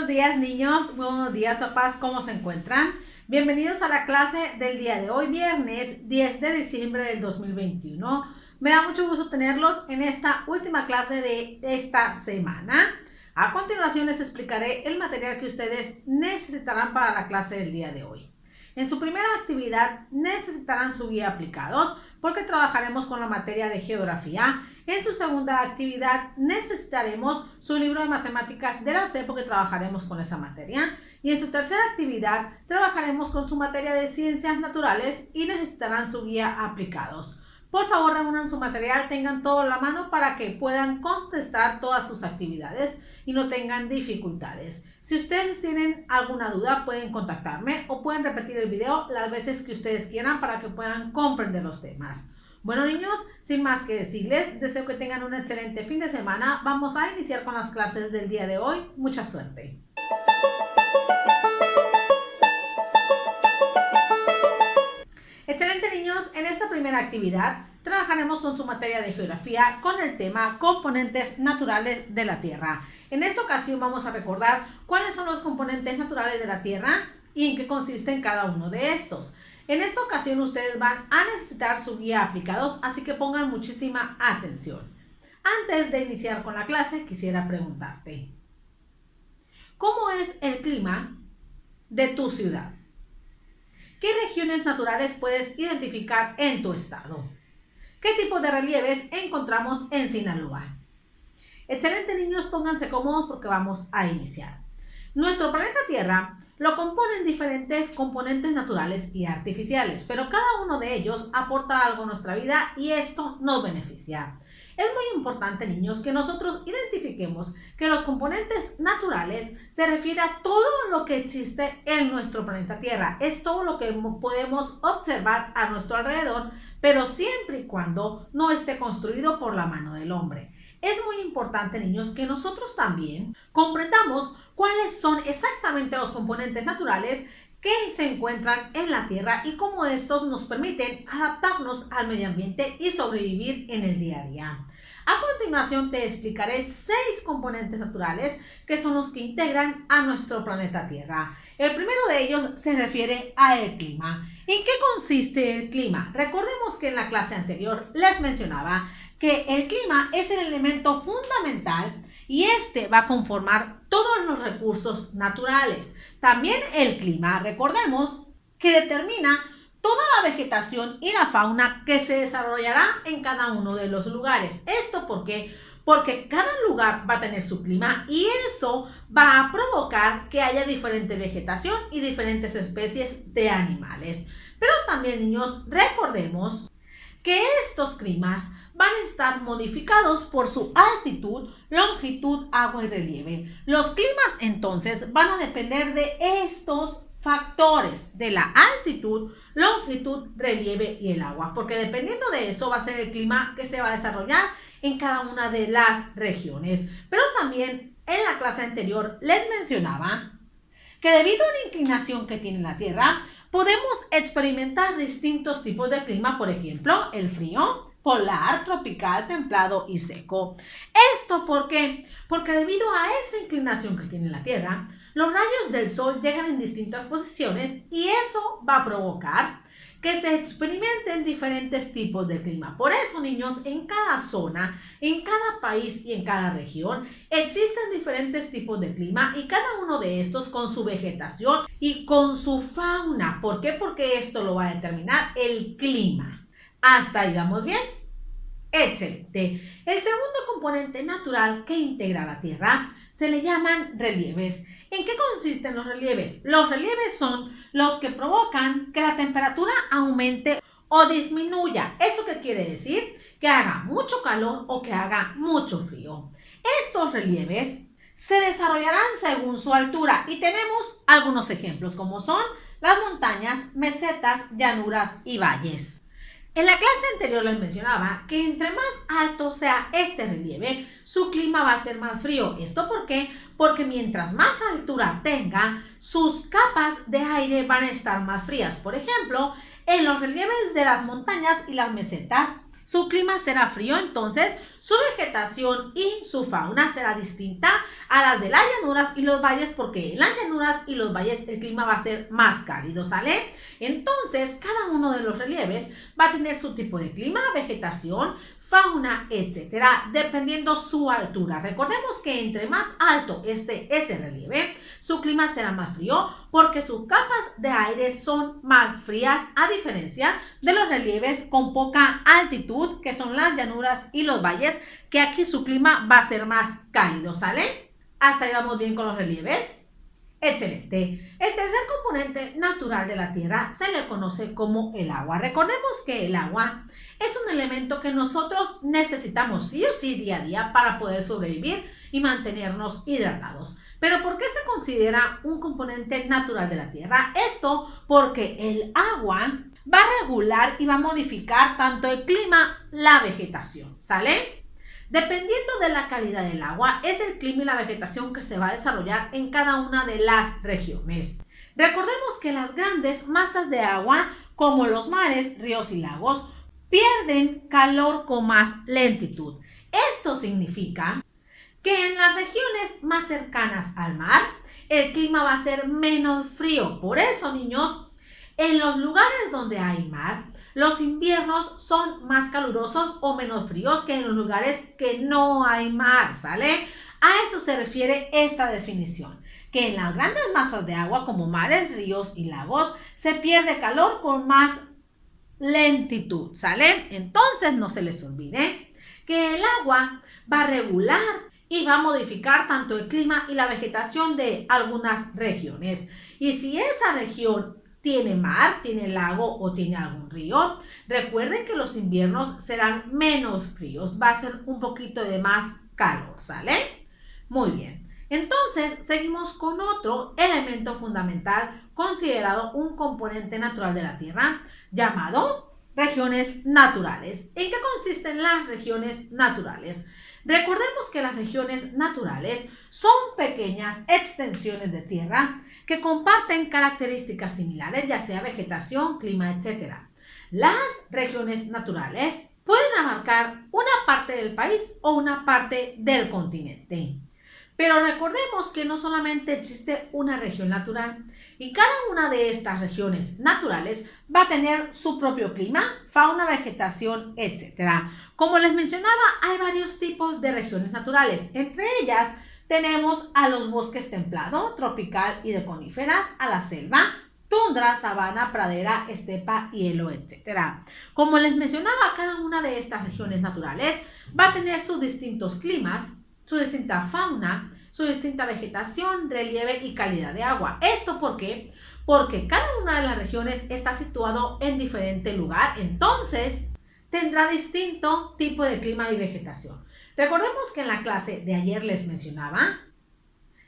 buenos días niños, buenos días papás, ¿cómo se encuentran? Bienvenidos a la clase del día de hoy, viernes 10 de diciembre del 2021. Me da mucho gusto tenerlos en esta última clase de esta semana. A continuación les explicaré el material que ustedes necesitarán para la clase del día de hoy. En su primera actividad necesitarán su guía aplicados porque trabajaremos con la materia de geografía. En su segunda actividad necesitaremos su libro de matemáticas de la SEP porque trabajaremos con esa materia. Y en su tercera actividad trabajaremos con su materia de ciencias naturales y necesitarán su guía aplicados. Por favor, reúnan su material, tengan todo a la mano para que puedan contestar todas sus actividades y no tengan dificultades. Si ustedes tienen alguna duda, pueden contactarme o pueden repetir el video las veces que ustedes quieran para que puedan comprender los temas. Bueno niños, sin más que decirles, deseo que tengan un excelente fin de semana. Vamos a iniciar con las clases del día de hoy. Mucha suerte. Excelente niños, en esta primera actividad trabajaremos con su materia de geografía con el tema componentes naturales de la Tierra. En esta ocasión vamos a recordar cuáles son los componentes naturales de la Tierra y en qué consisten cada uno de estos. En esta ocasión ustedes van a necesitar su guía aplicados, así que pongan muchísima atención. Antes de iniciar con la clase, quisiera preguntarte, ¿cómo es el clima de tu ciudad? ¿Qué regiones naturales puedes identificar en tu estado? ¿Qué tipo de relieves encontramos en Sinaloa? Excelente niños, pónganse cómodos porque vamos a iniciar. Nuestro planeta Tierra lo componen diferentes componentes naturales y artificiales, pero cada uno de ellos aporta algo a nuestra vida y esto nos beneficia. Es muy importante, niños, que nosotros identifiquemos que los componentes naturales se refiere a todo lo que existe en nuestro planeta Tierra. Es todo lo que podemos observar a nuestro alrededor, pero siempre y cuando no esté construido por la mano del hombre. Es muy importante, niños, que nosotros también comprendamos cuáles son exactamente los componentes naturales que se encuentran en la Tierra y cómo estos nos permiten adaptarnos al medio ambiente y sobrevivir en el día a día. A continuación te explicaré 6 componentes naturales que son los que integran a nuestro planeta Tierra. El primero de ellos se refiere al clima. ¿En qué consiste el clima? Recordemos que en la clase anterior les mencionaba que el clima es el elemento fundamental y este va a conformar todos los recursos naturales. También el clima, recordemos, que determina toda la vegetación y la fauna que se desarrollará en cada uno de los lugares. ¿Esto por qué? Porque cada lugar va a tener su clima y eso va a provocar que haya diferente vegetación y diferentes especies de animales. Pero también, niños, recordemos que estos climas van a estar modificados por su altitud, longitud, agua y relieve. Los climas entonces van a depender de estos factores, de la altitud, longitud, relieve y el agua, porque dependiendo de eso va a ser el clima que se va a desarrollar en cada una de las regiones. Pero también en la clase anterior les mencionaba que debido a la inclinación que tiene la Tierra, podemos experimentar distintos tipos de clima, por ejemplo, el frío, polar, tropical, templado y seco. ¿Esto por qué? Porque debido a esa inclinación que tiene la Tierra, los rayos del sol llegan en distintas posiciones y eso va a provocar que se experimenten diferentes tipos de clima. Por eso, niños, en cada zona, en cada país y en cada región existen diferentes tipos de clima y cada uno de estos con su vegetación y con su fauna. ¿Por qué? Porque esto lo va a determinar el clima. ¿Hasta ahí vamos bien? Excelente. El segundo componente natural que integra la Tierra se le llaman relieves. ¿En qué consisten los relieves? Los relieves son los que provocan que la temperatura aumente o disminuya. ¿Eso qué quiere decir? Que haga mucho calor o que haga mucho frío. Estos relieves se desarrollarán según su altura y tenemos algunos ejemplos como son las montañas, mesetas, llanuras y valles. En la clase anterior les mencionaba que entre más alto sea este relieve, su clima va a ser más frío. ¿Esto por qué? Porque mientras más altura tenga, sus capas de aire van a estar más frías. Por ejemplo, en los relieves de las montañas y las mesetas, Su clima será frío, entonces su vegetación y su fauna será distinta a las de las llanuras y los valles, porque en las llanuras y los valles el clima va a ser más cálido, ¿sale? Entonces, cada uno de los relieves va a tener su tipo de clima, vegetación, fauna, etcétera, dependiendo su altura. Recordemos que entre más alto esté ese relieve, su clima será más frío porque sus capas de aire son más frías, a diferencia de los relieves con poca altitud, que son las llanuras y los valles, que aquí su clima va a ser más cálido, ¿sale? Hasta ahí vamos bien con los relieves. Excelente. El tercer componente natural de la Tierra se le conoce como el agua. Recordemos que el agua es un elemento que nosotros necesitamos sí o sí día a día para poder sobrevivir y mantenernos hidratados. Pero ¿por qué se considera un componente natural de la Tierra? Esto porque el agua va a regular y va a modificar tanto el clima, la vegetación, ¿sale? Dependiendo de la calidad del agua, es el clima y la vegetación que se va a desarrollar en cada una de las regiones. Recordemos que las grandes masas de agua, como los mares, ríos y lagos, pierden calor con más lentitud. Esto significa que en las regiones más cercanas al mar, el clima va a ser menos frío. Por eso, niños, en los lugares donde hay mar, los inviernos son más calurosos o menos fríos que en los lugares que no hay mar, ¿sale? A eso se refiere esta definición, que en las grandes masas de agua como mares, ríos y lagos se pierde calor con más lentitud, ¿sale? Entonces no se les olvide que el agua va a regular y va a modificar tanto el clima y la vegetación de algunas regiones. Y si esa región tiene mar, tiene lago o tiene algún río, recuerden que los inviernos serán menos fríos, va a ser un poquito de más calor, ¿sale? Muy bien. Entonces, seguimos con otro elemento fundamental considerado un componente natural de la Tierra, llamado regiones naturales. ¿En qué consisten las regiones naturales? Recordemos que las regiones naturales son pequeñas extensiones de tierra que comparten características similares, ya sea vegetación, clima, etc. Las regiones naturales pueden abarcar una parte del país o una parte del continente. Pero recordemos que no solamente existe una región natural, y cada una de estas regiones naturales va a tener su propio clima, fauna, vegetación, etc. Como les mencionaba, hay varios tipos de regiones naturales. Entre ellas tenemos a los bosques templado, tropical y de coníferas, a la selva, tundra, sabana, pradera, estepa, hielo, etc. Como les mencionaba, cada una de estas regiones naturales va a tener sus distintos climas, su distinta fauna, su distinta vegetación, relieve y calidad de agua. ¿Esto por qué? Porque cada una de las regiones está situado en diferente lugar, entonces tendrá distinto tipo de clima y vegetación. Recordemos que en la clase de ayer les mencionaba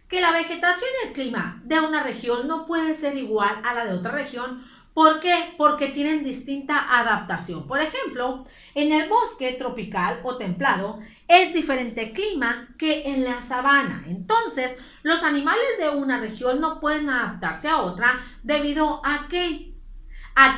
que la vegetación y el clima de una región no puede ser igual a la de otra región. ¿Por qué? Porque tienen distinta adaptación. Por ejemplo, en el bosque tropical o templado es diferente clima que en la sabana. Entonces, los animales de una región no pueden adaptarse a otra debido a que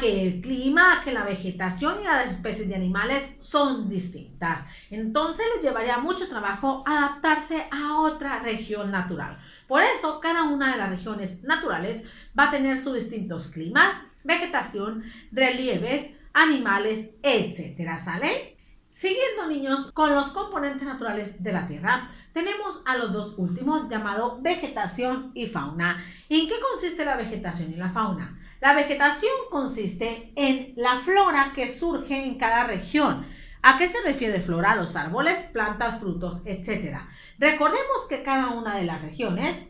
el clima, a que la vegetación y las especies de animales son distintas. Entonces, les llevaría mucho trabajo adaptarse a otra región natural. Por eso, cada una de las regiones naturales va a tener sus distintos climas, vegetación, relieves, animales, etcétera, ¿sale? Siguiendo, niños, con los componentes naturales de la Tierra, tenemos a los dos últimos, llamado vegetación y fauna. ¿En qué consiste la vegetación y la fauna? La vegetación consiste en la flora que surge en cada región. ¿A qué se refiere flora? A los árboles, plantas, frutos, etc. Recordemos que cada una de las regiones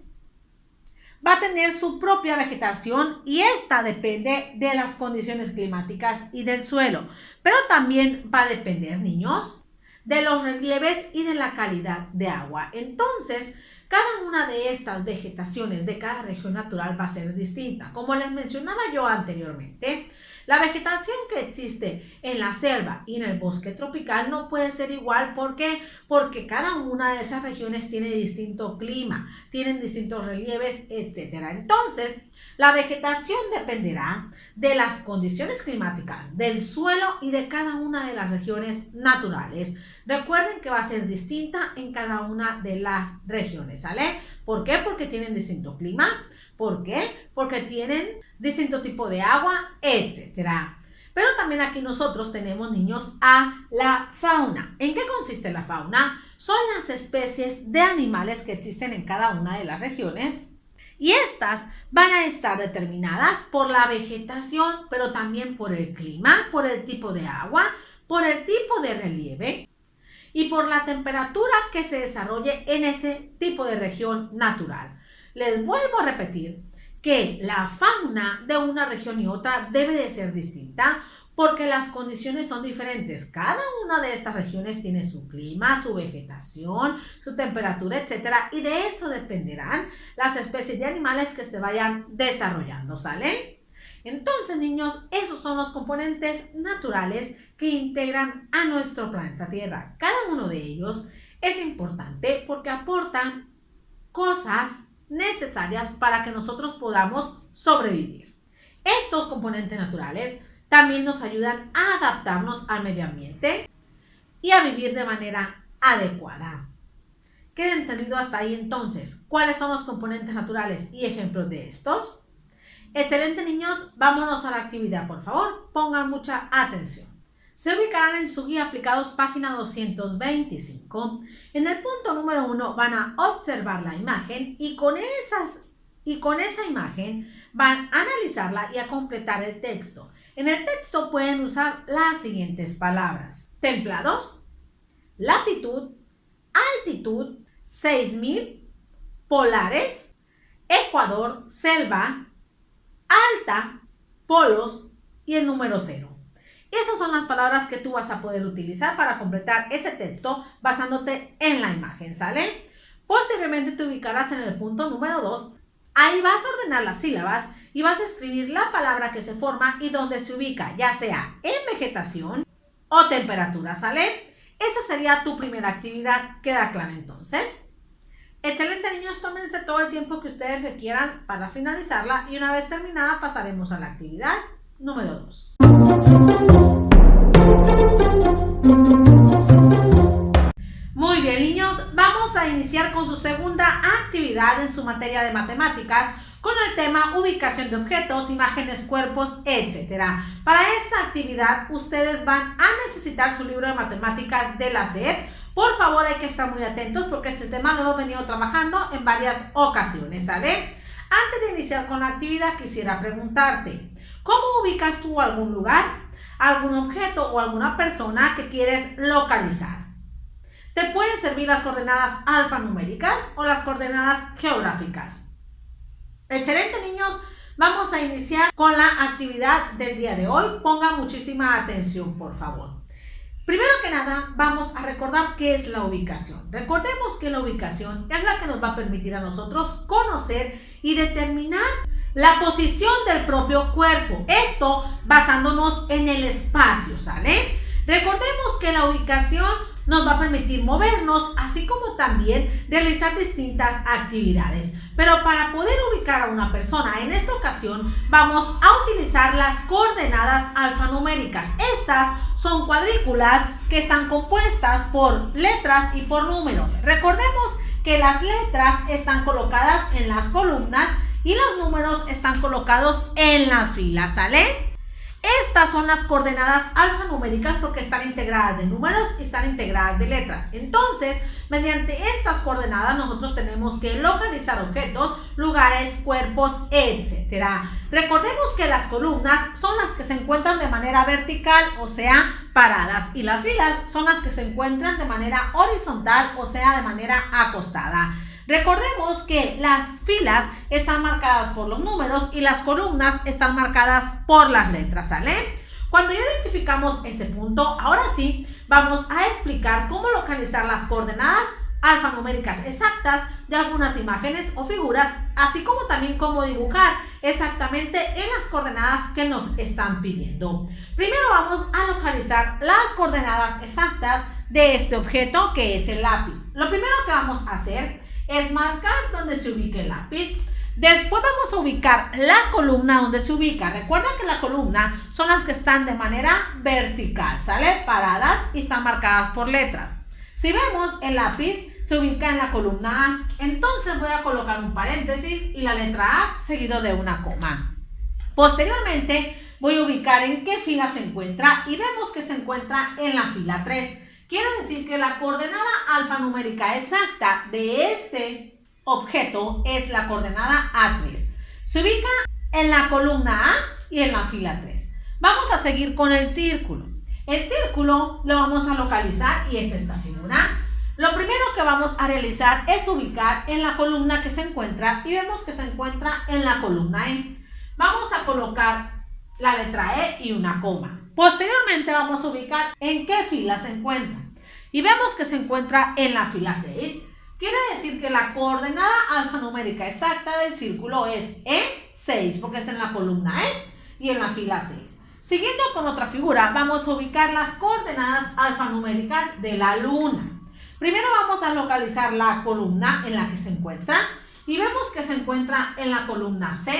va a tener su propia vegetación y esta depende de las condiciones climáticas y del suelo. Pero también va a depender, niños, de los relieves y de la calidad de agua. Entonces, cada una de estas vegetaciones de cada región natural va a ser distinta. Como les mencionaba yo anteriormente, la vegetación que existe en la selva y en el bosque tropical no puede ser igual. ¿Por qué? Porque cada una de esas regiones tiene distinto clima, tienen distintos relieves, etc. Entonces, La vegetación dependerá de las condiciones climáticas, del suelo y de cada una de las regiones naturales. Recuerden que va a ser distinta en cada una de las regiones, ¿sale? ¿Por qué? Porque tienen distinto clima. ¿Por qué? Porque tienen distinto tipo de agua, etcétera. Pero también aquí nosotros tenemos, niños, a la fauna. ¿En qué consiste la fauna? Son las especies de animales que existen en cada una de las regiones y estas van a estar determinadas por la vegetación, pero también por el clima, por el tipo de agua, por el tipo de relieve y por la temperatura que se desarrolle en ese tipo de región natural. Les vuelvo a repetir que la fauna de una región y otra debe de ser distinta porque las condiciones son diferentes. Cada una de estas regiones tiene su clima, su vegetación, su temperatura, etcétera, y de eso dependerán las especies de animales que se vayan desarrollando, ¿sale? Entonces, niños, esos son los componentes naturales que integran a nuestro planeta Tierra. Cada uno de ellos es importante porque aportan cosas necesarias para que nosotros podamos sobrevivir. Estos componentes naturales también nos ayudan a adaptarnos al medio ambiente y a vivir de manera adecuada. ¿Queda entendido hasta ahí entonces? ¿Cuáles son los componentes naturales y ejemplos de estos? Excelente, niños, vámonos a la actividad, por favor, pongan mucha atención. Se ubicarán en su guía aplicados página 225. En el punto número 1 van a observar la imagen y con esa imagen van a analizarla y a completar el texto. En el texto pueden usar las siguientes palabras: templados, latitud, altitud, 6000, polares, Ecuador, selva, alta, polos y el número 0. Esas son las palabras que tú vas a poder utilizar para completar ese texto basándote en la imagen, ¿sale? Posteriormente te ubicarás en el punto número 2. Ahí vas a ordenar las sílabas y vas a escribir la palabra que se forma y donde se ubica, ya sea en vegetación o temperatura, ¿sale? Esa sería tu primera actividad. ¿Queda clara entonces? Excelente, niños, tómense todo el tiempo que ustedes requieran para finalizarla y una vez terminada pasaremos a la actividad número 2. Muy bien, niños, vamos a iniciar con su segunda actividad en su materia de matemáticas con el tema ubicación de objetos, imágenes, cuerpos, etc. Para esta actividad ustedes van a necesitar su libro de matemáticas de la SEP. Por favor, hay que estar muy atentos porque este tema lo hemos venido trabajando en varias ocasiones, ¿sale? Antes de iniciar con la actividad quisiera preguntarte, ¿cómo ubicas tú algún lugar, algún objeto o alguna persona que quieres localizar? Te pueden servir las coordenadas alfanuméricas o las coordenadas geográficas. Excelente, niños, vamos a iniciar con la actividad del día de hoy. Pongan muchísima atención, por favor. Primero que nada, vamos a recordar qué es la ubicación. Recordemos que la ubicación es la que nos va a permitir a nosotros conocer y determinar la posición del propio cuerpo. Esto basándonos en el espacio, ¿sale? Recordemos que la ubicación nos va a permitir movernos, así como también realizar distintas actividades. Pero para poder ubicar a una persona, en esta ocasión vamos a utilizar las coordenadas alfanuméricas. Estas son cuadrículas que están compuestas por letras y por números. Recordemos que las letras están colocadas en las columnas y los números están colocados en las filas, ¿sale? Estas son las coordenadas alfanuméricas porque están integradas de números y están integradas de letras. Entonces, mediante estas coordenadas nosotros tenemos que localizar objetos, lugares, cuerpos, etc. Recordemos que las columnas son las que se encuentran de manera vertical, o sea, paradas, y las filas son las que se encuentran de manera horizontal, o sea, de manera acostada. Recordemos que las filas están marcadas por los números y las columnas están marcadas por las letras, ¿sale? Cuando ya identificamos ese punto, ahora sí vamos a explicar cómo localizar las coordenadas alfanuméricas exactas de algunas imágenes o figuras, así como también cómo dibujar exactamente en las coordenadas que nos están pidiendo. Primero vamos a localizar las coordenadas exactas de este objeto que es el lápiz. Lo primero que vamos a hacer es marcar donde se ubique el lápiz. Después vamos a ubicar la columna donde se ubica. Recuerda que la columna son las que están de manera vertical, ¿sale? Paradas y están marcadas por letras. Si vemos, el lápiz se ubica en la columna A. Entonces voy a colocar un paréntesis y la letra A seguido de una coma. Posteriormente voy a ubicar en qué fila se encuentra y vemos que se encuentra en la fila 3. Quiere decir que la coordenada alfanumérica exacta de este objeto es la coordenada A3. Se ubica en la columna A y en la fila 3. Vamos a seguir con el círculo. El círculo lo vamos a localizar y es esta figura. Lo primero que vamos a realizar es ubicar en la columna que se encuentra y vemos que se encuentra en la columna E. Vamos a colocar la letra E y una coma. Posteriormente vamos a ubicar en qué fila se encuentra y vemos que se encuentra en la fila 6. Quiere decir que la coordenada alfanumérica exacta del círculo es E6 porque es en la columna E y en la fila 6. Siguiendo con otra figura, vamos a ubicar las coordenadas alfanuméricas de la luna. Primero vamos a localizar la columna en la que se encuentra y vemos que se encuentra en la columna C.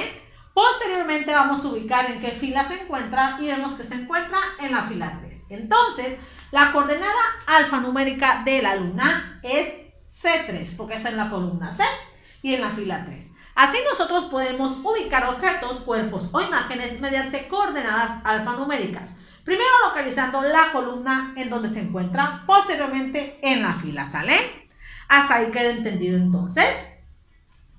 Posteriormente vamos a ubicar en qué fila se encuentra y vemos que se encuentra en la fila 3. Entonces, la coordenada alfanumérica de la luna es C3 porque es en la columna C y en la fila 3. Así nosotros podemos ubicar objetos, cuerpos o imágenes mediante coordenadas alfanuméricas. Primero localizando la columna en donde se encuentra, posteriormente en la fila, ¿sale? Hasta ahí queda entendido entonces.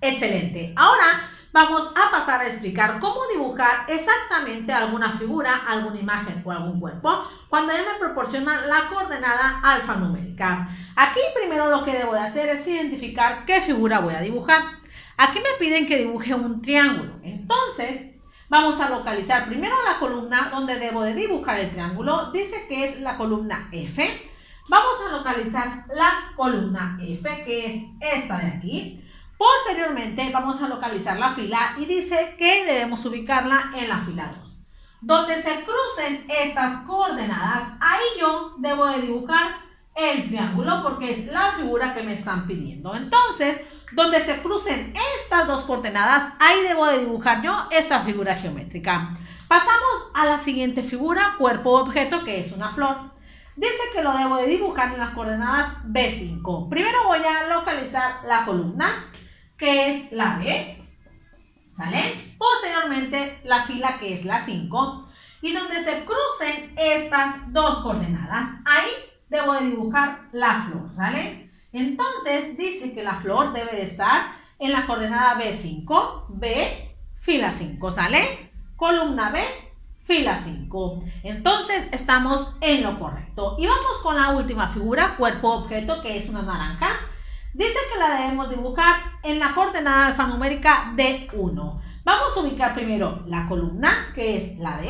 Excelente. Ahora vamos a pasar a explicar cómo dibujar exactamente alguna figura, alguna imagen o algún cuerpo cuando él me proporciona la coordenada alfanumérica. Aquí primero lo que debo de hacer es identificar qué figura voy a dibujar. Aquí me piden que dibuje un triángulo. Entonces, vamos a localizar primero la columna donde debo de dibujar el triángulo. Dice que es la columna F. Vamos a localizar la columna F, que es esta de aquí. Posteriormente, vamos a localizar la fila y dice que debemos ubicarla en la fila 2. Donde se crucen estas coordenadas, ahí yo debo de dibujar el triángulo porque es la figura que me están pidiendo. Entonces, donde se crucen estas dos coordenadas, ahí debo de dibujar yo esta figura geométrica. Pasamos a la siguiente figura, cuerpo o objeto, que es una flor. Dice que lo debo de dibujar en las coordenadas B5. Primero voy a localizar la columna, que es la B, ¿sale? Posteriormente la fila, que es la 5. Y donde se crucen estas dos coordenadas, ahí debo de dibujar la flor, ¿sale? Entonces dice que la flor debe de estar en la coordenada B5, B, fila 5, ¿sale? Columna B, fila 5. Entonces estamos en lo correcto. Y vamos con la última figura, cuerpo-objeto, que es una naranja. Dice que la debemos dibujar en la coordenada alfanumérica D1. Vamos a ubicar primero la columna, que es la D,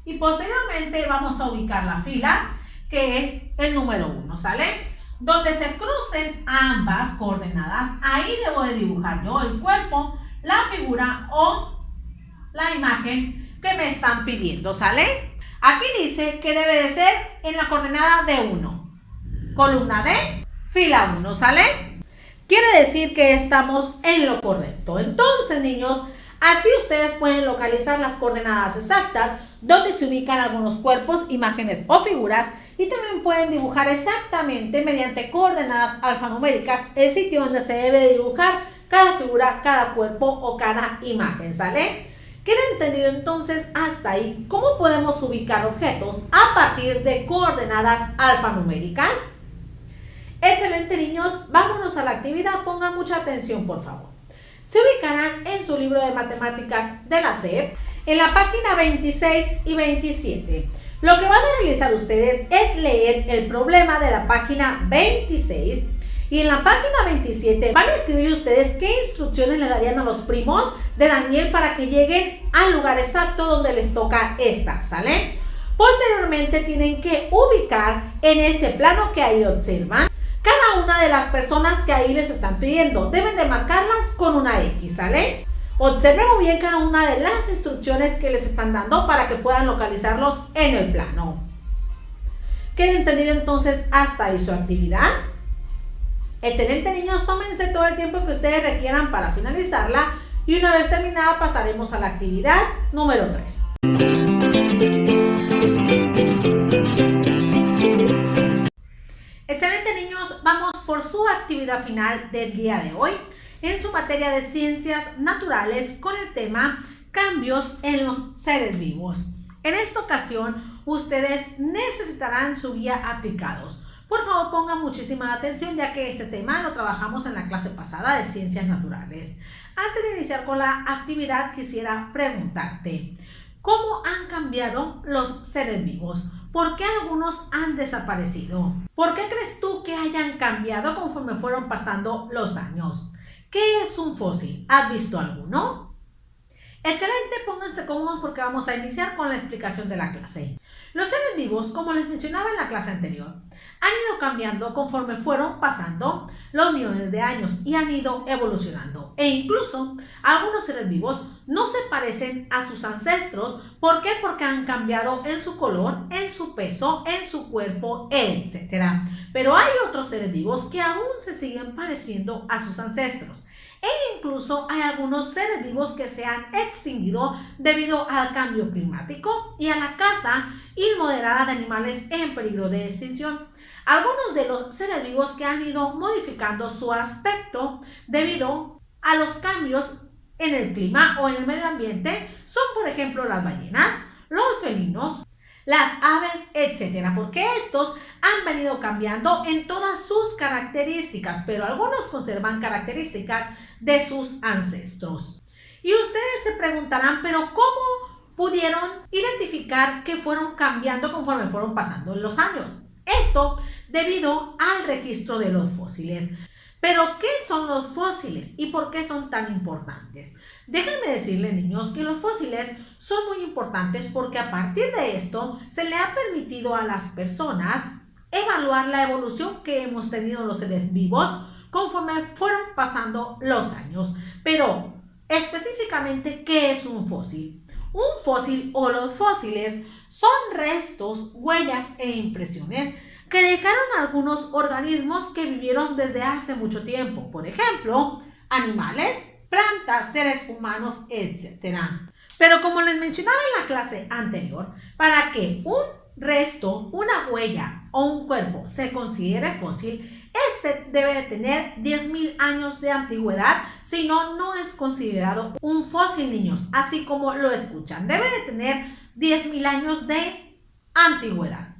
y posteriormente vamos a ubicar la fila, que es el número 1, ¿sale? Donde se crucen ambas coordenadas, ahí debo de dibujar yo el cuerpo, la figura o la imagen que me están pidiendo, ¿sale? Aquí dice que debe de ser en la coordenada D1, columna D, fila 1, ¿sale? Quiere decir que estamos en lo correcto. Entonces, niños, así ustedes pueden localizar las coordenadas exactas donde se ubican algunos cuerpos, imágenes o figuras y también pueden dibujar exactamente mediante coordenadas alfanuméricas el sitio donde se debe de dibujar cada figura, cada cuerpo o cada imagen, ¿sale? ¿Queda entendido entonces hasta ahí cómo podemos ubicar objetos a partir de coordenadas alfanuméricas? Excelente, niños, vámonos a la actividad, pongan mucha atención por favor. Se ubicarán en su libro de matemáticas de la SEP en la página 26 y 27. Lo que van a realizar ustedes es leer el problema de la página 26 y en la página 27 van a escribir ustedes qué instrucciones le darían a los primos de Daniel para que lleguen al lugar exacto donde les toca estar, ¿sale? Posteriormente tienen que ubicar en ese plano que ahí observan cada una de las personas que ahí les están pidiendo. Deben de marcarlas con una X, ¿sale? Observen muy bien cada una de las instrucciones que les están dando para que puedan localizarlos en el plano. ¿Queda entendido entonces hasta ahí su actividad? Excelente, niños, tómense todo el tiempo que ustedes requieran para finalizarla y una vez terminada pasaremos a la actividad número 3. Excelente, niños, vamos por su actividad final del día de hoy en su materia de ciencias naturales con el tema cambios en los seres vivos. En esta ocasión ustedes necesitarán su guía aplicados. Por favor, pongan muchísima atención ya que este tema lo trabajamos en la clase pasada de ciencias naturales. Antes de iniciar con la actividad quisiera preguntarte, ¿cómo han cambiado los seres vivos? ¿Por qué algunos han desaparecido? ¿Por qué crees tú que hayan cambiado conforme fueron pasando los años? ¿Qué es un fósil? ¿Has visto alguno? Excelente, pónganse cómodos porque vamos a iniciar con la explicación de la clase. Los seres vivos, como les mencionaba en la clase anterior, han ido cambiando conforme fueron pasando los millones de años y han ido evolucionando. E incluso algunos seres vivos no se parecen a sus ancestros. ¿Por qué? Porque han cambiado en su color, en su peso, en su cuerpo, etc. Pero hay otros seres vivos que aún se siguen pareciendo a sus ancestros. E incluso hay algunos seres vivos que se han extinguido debido al cambio climático y a la caza inmoderada de animales en peligro de extinción. Algunos de los seres vivos que han ido modificando su aspecto debido a los cambios en el clima o en el medio ambiente son, por ejemplo, las ballenas, los felinos, las aves, etcétera, porque estos han venido cambiando en todas sus características, pero algunos conservan características de sus ancestros. Y ustedes se preguntarán, ¿pero cómo pudieron identificar que fueron cambiando conforme fueron pasando los años? Esto debido al registro de los fósiles. ¿Pero qué son los fósiles y por qué son tan importantes? Déjenme decirles, niños, que los fósiles son muy importantes porque a partir de esto se le ha permitido a las personas evaluar la evolución que hemos tenido los seres vivos conforme fueron pasando los años. Pero específicamente, ¿qué es un fósil? Un fósil o los fósiles son restos, huellas e impresiones que dejaron algunos organismos que vivieron desde hace mucho tiempo. Por ejemplo, animales, plantas, seres humanos, etc. Pero como les mencionaba en la clase anterior, para que un resto, una huella o un cuerpo se considere fósil, este debe de tener 10.000 años de antigüedad, si no, no es considerado un fósil, niños, así como lo escuchan. Debe de tener 10.000 años de antigüedad.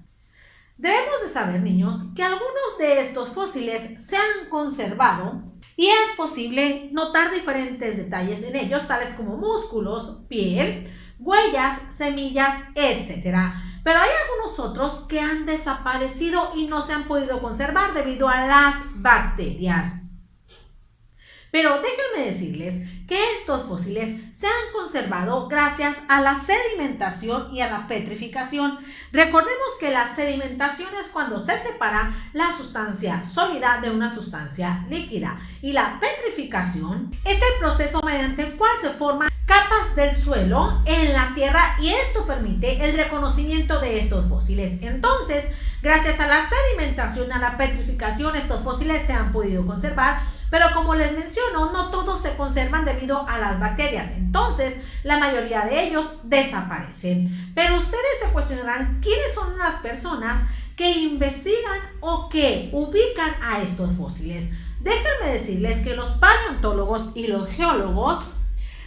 Debemos de saber, niños, que algunos de estos fósiles se han conservado y es posible notar diferentes detalles en ellos, tales como músculos, piel, huellas, semillas, etc. Pero hay algunos otros que han desaparecido y no se han podido conservar debido a las bacterias. Pero déjenme decirles que estos fósiles se han conservado gracias a la sedimentación y a la petrificación. Recordemos que la sedimentación es cuando se separa la sustancia sólida de una sustancia líquida y la petrificación es el proceso mediante el cual se forman capas del suelo en la tierra y esto permite el reconocimiento de estos fósiles. Entonces, gracias a la sedimentación y a la petrificación, estos fósiles se han podido conservar. Pero como les menciono, no todos se conservan debido a las bacterias. Entonces, la mayoría de ellos desaparecen. Pero ustedes se cuestionarán quiénes son las personas que investigan o que ubican a estos fósiles. Déjenme decirles que los paleontólogos y los geólogos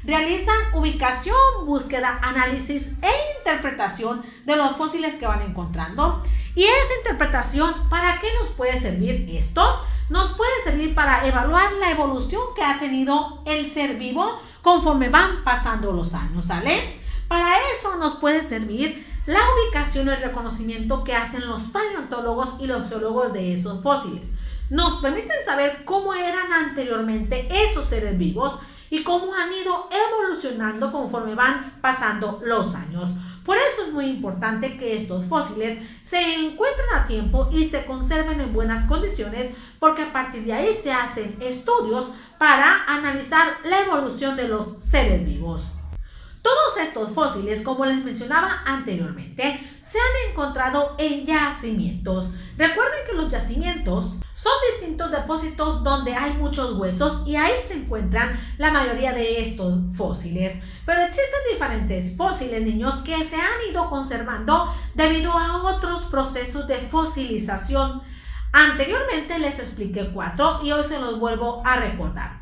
realizan ubicación, búsqueda, análisis e interpretación de los fósiles que van encontrando. Y esa interpretación, ¿para qué nos puede servir esto? Nos puede servir para evaluar la evolución que ha tenido el ser vivo conforme van pasando los años, ¿sale? Para eso nos puede servir la ubicación y el reconocimiento que hacen los paleontólogos y los geólogos de esos fósiles. Nos permiten saber cómo eran anteriormente esos seres vivos y cómo han ido evolucionando conforme van pasando los años. Por eso es muy importante que estos fósiles se encuentren a tiempo y se conserven en buenas condiciones, porque a partir de ahí se hacen estudios para analizar la evolución de los seres vivos. Todos estos fósiles, como les mencionaba anteriormente, se han encontrado en yacimientos. Recuerden que los yacimientos son distintos distintos depósitos donde hay muchos huesos y ahí se encuentran la mayoría de estos fósiles. Pero existen diferentes fósiles, niños, que se han ido conservando debido a otros procesos de fosilización. Anteriormente les expliqué 4 y hoy se los vuelvo a recordar.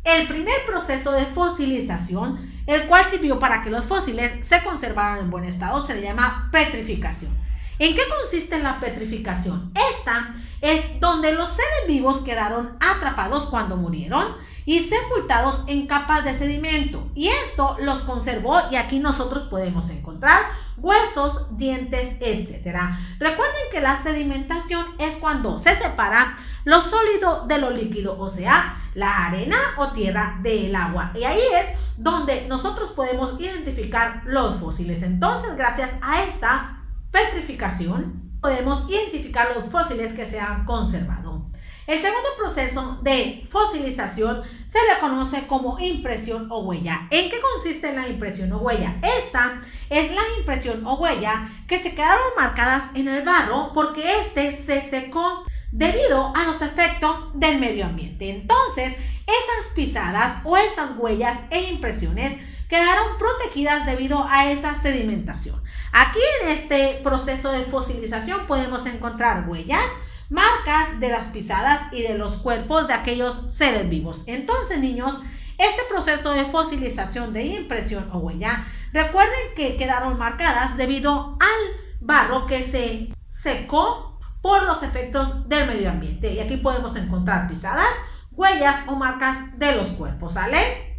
El primer proceso de fosilización, el cual sirvió para que los fósiles se conservaran en buen estado, se le llama petrificación. ¿En qué consiste la petrificación? Esta es donde los seres vivos quedaron atrapados cuando murieron y sepultados en capas de sedimento, y esto los conservó, y aquí nosotros podemos encontrar huesos, dientes, etc. Recuerden que la sedimentación es cuando se separa lo sólido de lo líquido, o sea, la arena o tierra del agua, y ahí es donde nosotros podemos identificar los fósiles. Entonces, gracias a esta petrificación podemos identificar los fósiles que se han conservado. El segundo proceso de fosilización se le conoce como impresión o huella. ¿En qué consiste la impresión o huella? Esta es la impresión o huella que se quedaron marcadas en el barro porque este se secó debido a los efectos del medio ambiente. Entonces, esas pisadas o esas huellas e impresiones quedaron protegidas debido a esa sedimentación. Aquí en este proceso de fosilización podemos encontrar huellas, marcas de las pisadas y de los cuerpos de aquellos seres vivos. Entonces, niños, este proceso de fosilización de impresión o huella, recuerden que quedaron marcadas debido al barro que se secó por los efectos del medio ambiente. Y aquí podemos encontrar pisadas, huellas o marcas de los cuerpos, ¿sale?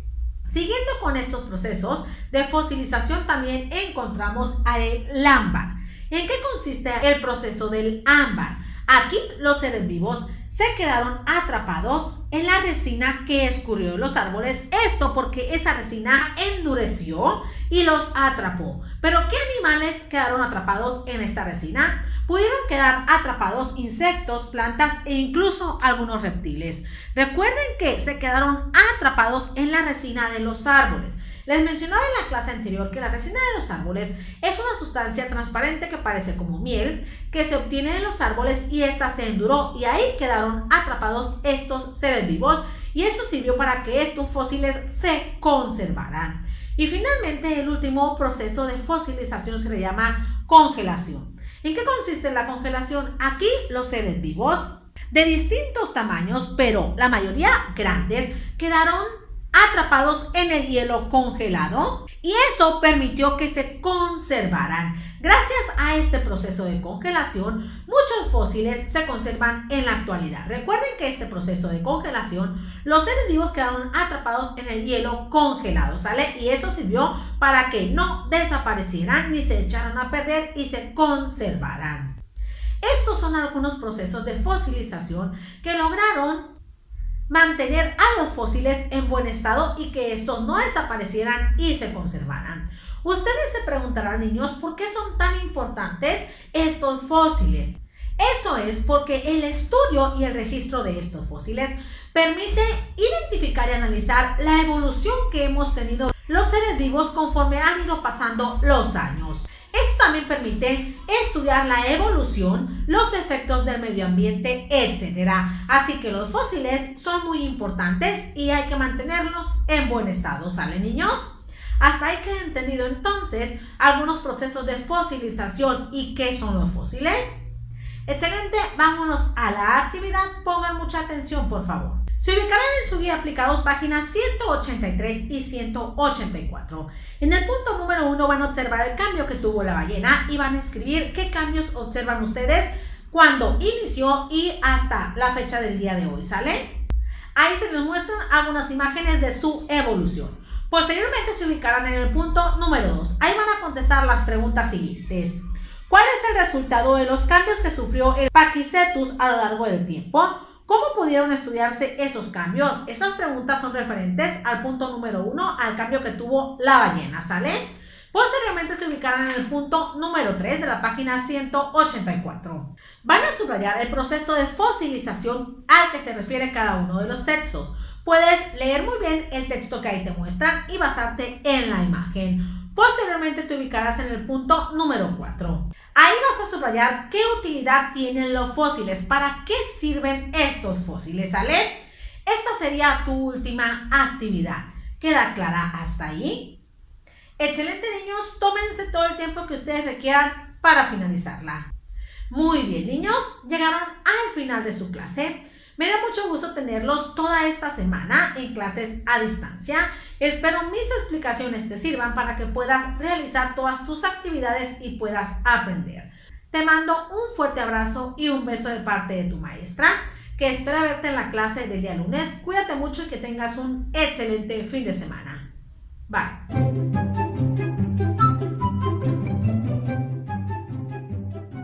Siguiendo con estos procesos de fosilización, también encontramos el ámbar. ¿En qué consiste el proceso del ámbar? Aquí los seres vivos se quedaron atrapados en la resina que escurrió de los árboles. Esto porque esa resina endureció y los atrapó. ¿Pero qué animales quedaron atrapados en esta resina? Pudieron quedar atrapados insectos, plantas e incluso algunos reptiles. Recuerden que se quedaron atrapados en la resina de los árboles. Les mencionaba en la clase anterior que la resina de los árboles es una sustancia transparente que parece como miel, que se obtiene de los árboles y esta se enduró y ahí quedaron atrapados estos seres vivos y eso sirvió para que estos fósiles se conservaran. Y finalmente el último proceso de fosilización se le llama congelación. ¿En qué consiste la congelación? Aquí los seres vivos de distintos tamaños, pero la mayoría grandes, quedaron atrapados en el hielo congelado y eso permitió que se conservaran. Gracias a este proceso de congelación, muchos fósiles se conservan en la actualidad. Recuerden que este proceso de congelación, los seres vivos quedaron atrapados en el hielo congelado, ¿sale? Y eso sirvió para que no desaparecieran ni se echaran a perder y se conservaran. Estos son algunos procesos de fosilización que lograron mantener a los fósiles en buen estado y que estos no desaparecieran y se conservaran. Ustedes se preguntarán, niños, ¿por qué son tan importantes estos fósiles? Eso es porque el estudio y el registro de estos fósiles permite identificar y analizar la evolución que hemos tenido los seres vivos conforme han ido pasando los años. Esto también permite estudiar la evolución, los efectos del medio ambiente, etc. Así que los fósiles son muy importantes y hay que mantenerlos en buen estado, ¿sale, niños? Hasta ahí queda entendido entonces algunos procesos de fosilización y qué son los fósiles. Excelente, vámonos a la actividad. Pongan mucha atención, por favor. Se ubicarán en su guía aplicados páginas 183 y 184. En el punto número 1 van a observar el cambio que tuvo la ballena y van a escribir qué cambios observan ustedes cuando inició y hasta la fecha del día de hoy, ¿sale? Ahí se les muestran algunas imágenes de su evolución. Posteriormente se ubicarán en el punto número 2. Ahí van a contestar las preguntas siguientes. ¿Cuál es el resultado de los cambios que sufrió el Pakicetus a lo largo del tiempo? ¿Cómo pudieron estudiarse esos cambios? Esas preguntas son referentes al punto número 1, al cambio que tuvo la ballena, ¿sale? Posteriormente se ubicarán en el punto número 3 de la página 184. Van a subrayar el proceso de fosilización al que se refiere cada uno de los textos. Puedes leer muy bien el texto que ahí te muestran y basarte en la imagen. Posteriormente te ubicarás en el punto número 4. Ahí vas a subrayar qué utilidad tienen los fósiles, para qué sirven estos fósiles, ¿sale? Esta sería tu última actividad. ¿Queda clara hasta ahí? Excelente, niños, tómense todo el tiempo que ustedes requieran para finalizarla. Muy bien, niños, llegaron al final de su clase. Me da mucho gusto tenerlos toda esta semana en clases a distancia. Espero mis explicaciones te sirvan para que puedas realizar todas tus actividades y puedas aprender. Te mando un fuerte abrazo y un beso de parte de tu maestra, que espera verte en la clase del día lunes. Cuídate mucho y que tengas un excelente fin de semana. Bye.